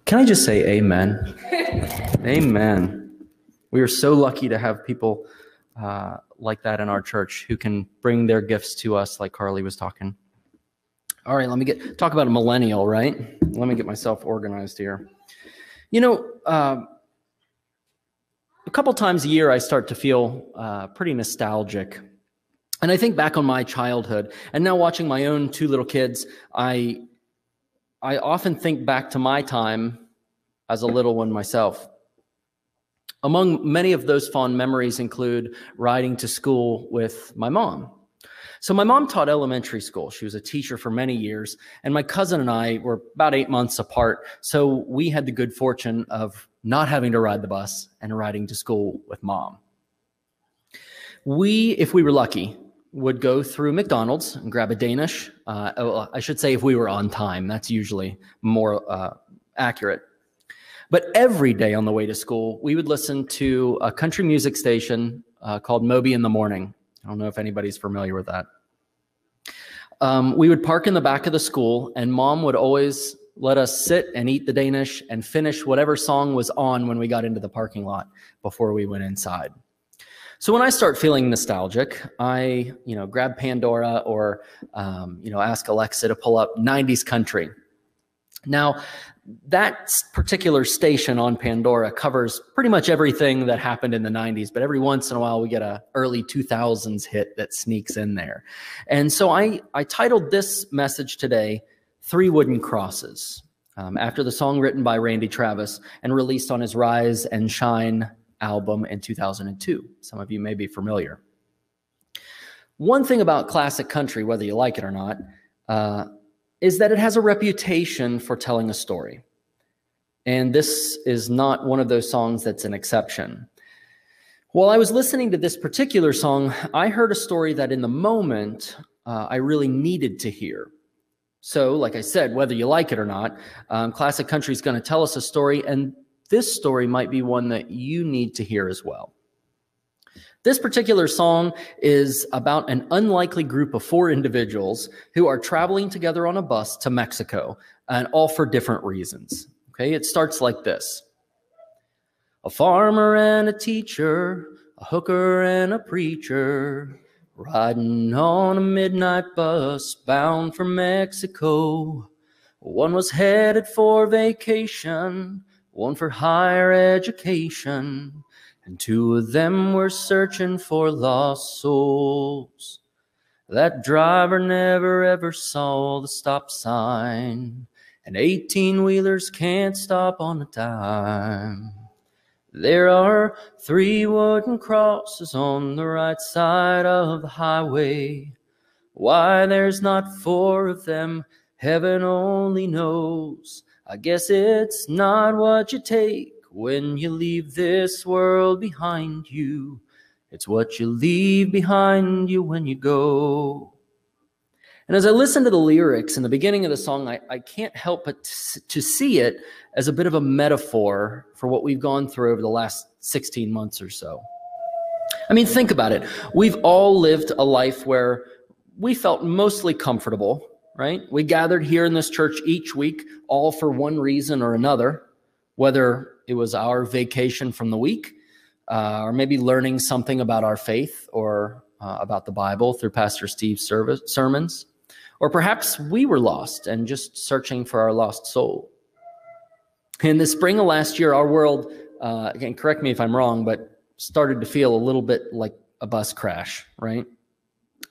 Can I just say amen? Amen. We are so lucky to have people like that in our church who can bring their gifts to us like Carly was talking. All right, let me talk about a millennial, right? Let me get myself organized here. You know, a couple times a year I start to feel pretty nostalgic. And I think back on my childhood, and now watching my own two little kids, I often think back to my time as a little one myself. Among many of those fond memories include riding to school with my mom. So my mom taught elementary school. She was a teacher for many years, and my cousin and I were about 8 months apart. So we had the good fortune of not having to ride the bus and riding to school with mom. We, if we were lucky, would go through McDonald's and grab a Danish. I should say if we were on time. That's usually more accurate. But every day on the way to school, we would listen to a country music station called Moby in the Morning. I don't know if anybody's familiar with that. We would park in the back of the school, and Mom would always let us sit and eat the Danish and finish whatever song was on when we got into the parking lot before we went inside. So when I start feeling nostalgic, I grab Pandora or ask Alexa to pull up 90s country. Now, that particular station on Pandora covers pretty much everything that happened in the 90s, but every once in a while we get an early 2000s hit that sneaks in there. And so I titled this message today, Three Wooden Crosses, after the song written by Randy Travis and released on his Rise and Shine album in 2002. Some of you may be familiar. One thing about classic country, whether you like it or not, is that it has a reputation for telling a story. And this is not one of those songs that's an exception. While I was listening to this particular song, I heard a story that in the moment, I really needed to hear. So, like I said, whether you like it or not, classic country is going to tell us a story, and this story might be one that you need to hear as well. This particular song is about an unlikely group of 4 individuals who are traveling together on a bus to Mexico, and all for different reasons. Okay, it starts like this. A farmer and a teacher, a hooker and a preacher, riding on a midnight bus bound for Mexico. One was headed for vacation, one for higher education, and 2 of them were searching for lost souls. That driver never ever saw the stop sign, and 18-wheelers can't stop on a dime. There are 3 wooden crosses on the right side of the highway. Why there's not 4 of them, heaven only knows. I guess it's not what you take when you leave this world behind you. It's what you leave behind you when you go. And as I listen to the lyrics in the beginning of the song, I can't help but to see it as a bit of a metaphor for what we've gone through over the last 16 months or so. I mean, think about it. We've all lived a life where we felt mostly comfortable, right? We gathered here in this church each week, all for one reason or another, whether it was our vacation from the week, or maybe learning something about our faith or about the Bible through Pastor Steve's sermons, or perhaps we were lost and just searching for our lost soul. In the spring of last year, our world, again, correct me if I'm wrong, but started to feel a little bit like a bus crash, right?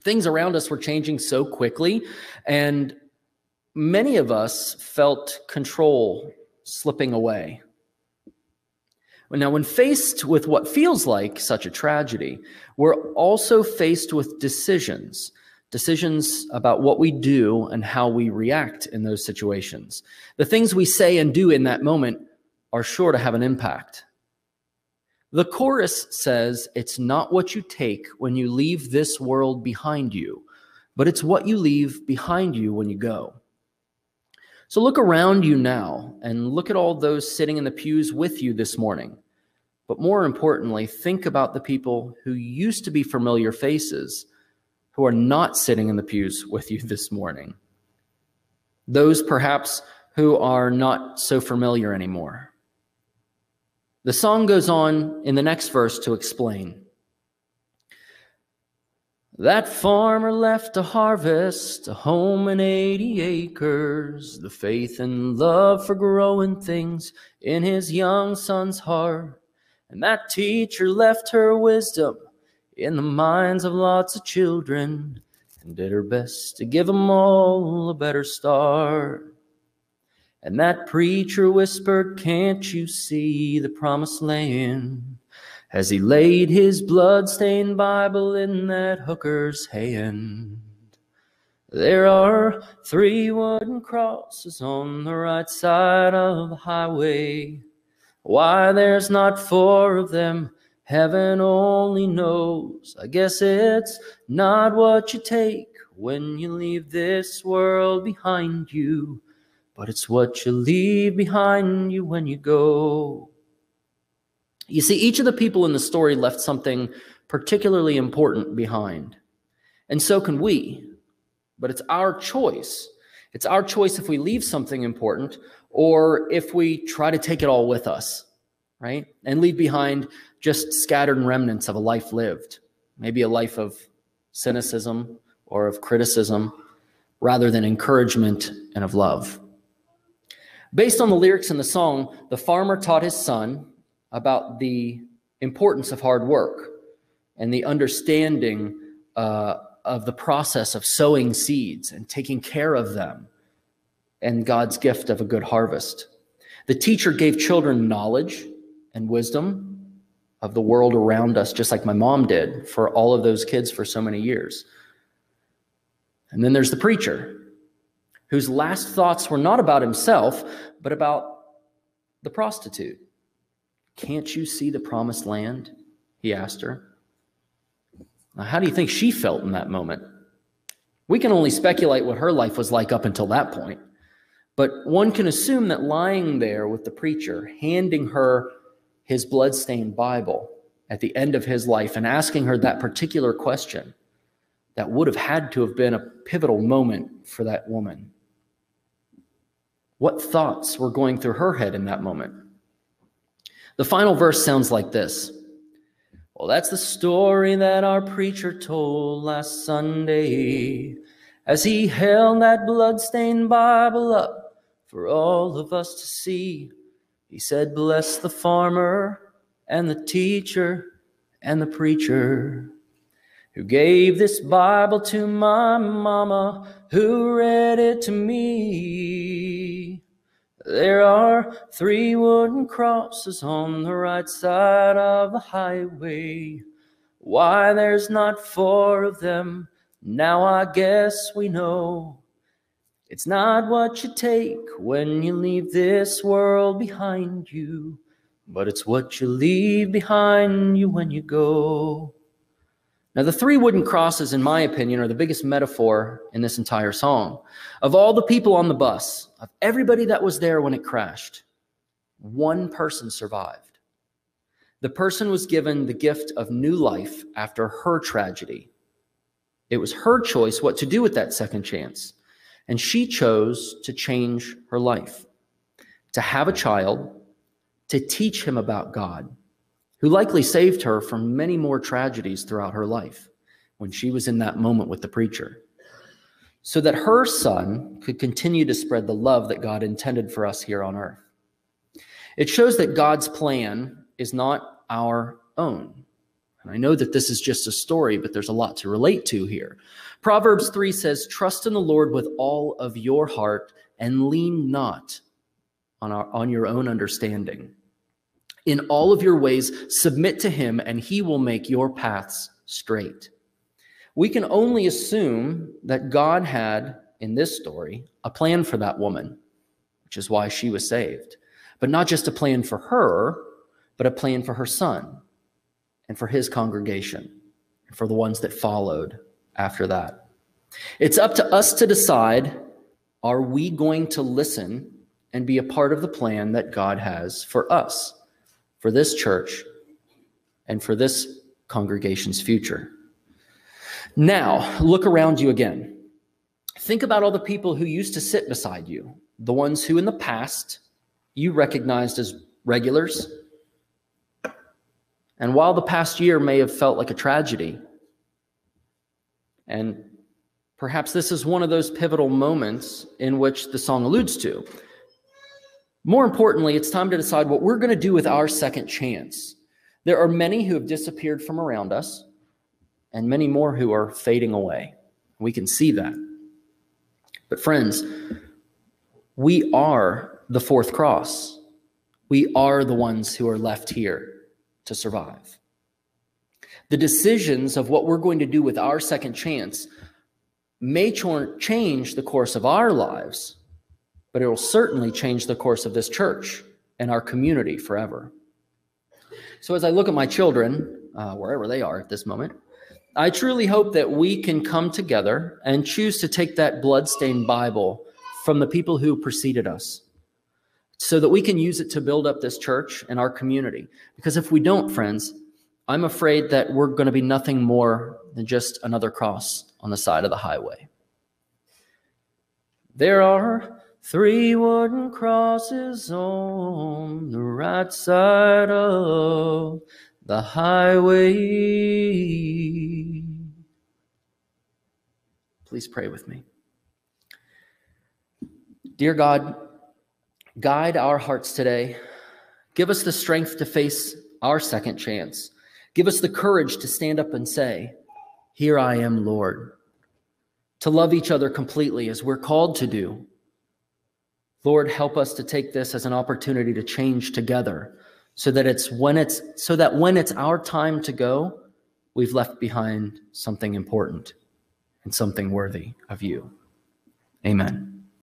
Things around us were changing so quickly, and many of us felt control slipping away. Now, when faced with what feels like such a tragedy, we're also faced with decisions about what we do and how we react in those situations. The things we say and do in that moment are sure to have an impact. The chorus says, it's not what you take when you leave this world behind you, but it's what you leave behind you when you go. So look around you now and look at all those sitting in the pews with you this morning. But more importantly, think about the people who used to be familiar faces who are not sitting in the pews with you this morning. Those perhaps who are not so familiar anymore. The song goes on in the next verse to explain. That farmer left to harvest a home and 80 acres, the faith and love for growing things in his young son's heart. And that teacher left her wisdom in the minds of lots of children and did her best to give them all a better start. And that preacher whispered, "Can't you see the promised land?" as he laid his blood-stained Bible in that hooker's hand. There are 3 wooden crosses on the right side of the highway. Why there's not 4 of them, heaven only knows. I guess it's not what you take when you leave this world behind you, but it's what you leave behind you when you go. You see, each of the people in the story left something particularly important behind. And so can we. But it's our choice. It's our choice if we leave something important or if we try to take it all with us, right? And leave behind just scattered remnants of a life lived. Maybe a life of cynicism or of criticism rather than encouragement and of love. Based on the lyrics in the song, the farmer taught his son about the importance of hard work and the understanding of the process of sowing seeds and taking care of them and God's gift of a good harvest. The teacher gave children knowledge and wisdom of the world around us, just like my mom did for all of those kids for so many years. And then there's the preacher, whose last thoughts were not about himself, but about the prostitute. "Can't you see the promised land?" he asked her. Now, how do you think she felt in that moment? We can only speculate what her life was like up until that point. But one can assume that lying there with the preacher, handing her his bloodstained Bible at the end of his life and asking her that particular question, that would have had to have been a pivotal moment for that woman. What thoughts were going through her head in that moment? The final verse sounds like this. Well, that's the story that our preacher told last Sunday as he held that bloodstained Bible up for all of us to see. He said, "Bless the farmer and the teacher and the preacher who gave this Bible to my mama, who read it to me. There are 3 wooden crosses on the right side of the highway. Why there's not 4 of them, now I guess we know. It's not what you take when you leave this world behind you, but it's what you leave behind you when you go." Now, the 3 wooden crosses, in my opinion, are the biggest metaphor in this entire song. Of all the people on the bus, of everybody that was there when it crashed, 1 person survived. The person was given the gift of new life after her tragedy. It was her choice what to do with that second chance, and she chose to change her life, to have a child, to teach him about God, who likely saved her from many more tragedies throughout her life when she was in that moment with the preacher, so that her son could continue to spread the love that God intended for us here on earth. It shows that God's plan is not our own. And I know that this is just a story, but there's a lot to relate to here. Proverbs 3 says, "Trust in the Lord with all of your heart and lean not on your own understanding. In all of your ways, submit to him, and he will make your paths straight." We can only assume that God had, in this story, a plan for that woman, which is why she was saved. But not just a plan for her, but a plan for her son and for his congregation, and for the ones that followed after that. It's up to us to decide, are we going to listen and be a part of the plan that God has for us, for this church, and for this congregation's future? Now, look around you again. Think about all the people who used to sit beside you the ones who in the past you recognized as regulars. And while the past year may have felt like a tragedy, and perhaps this is one of those pivotal moments in which the song alludes to, more importantly, it's time to decide what we're going to do with our second chance. There are many who have disappeared from around us, and many more who are fading away. We can see that. But friends, we are the fourth cross. We are the ones who are left here to survive. The decisions of what we're going to do with our second chance may change the course of our lives, but it will certainly change the course of this church and our community forever. So as I look at my children, wherever they are at this moment, I truly hope that we can come together and choose to take that bloodstained Bible from the people who preceded us so that we can use it to build up this church and our community. Because if we don't, friends, I'm afraid that we're going to be nothing more than just another cross on the side of the highway. There are 3 wooden crosses on the right side of the highway. Please pray with me. Dear God, guide our hearts today. Give us the strength to face our second chance. Give us the courage to stand up and say, "Here I am, Lord." To love each other completely as we're called to do. Lord, help us to take this as an opportunity to change together so that when it's our time to go, we've left behind something important and something worthy of you. Amen.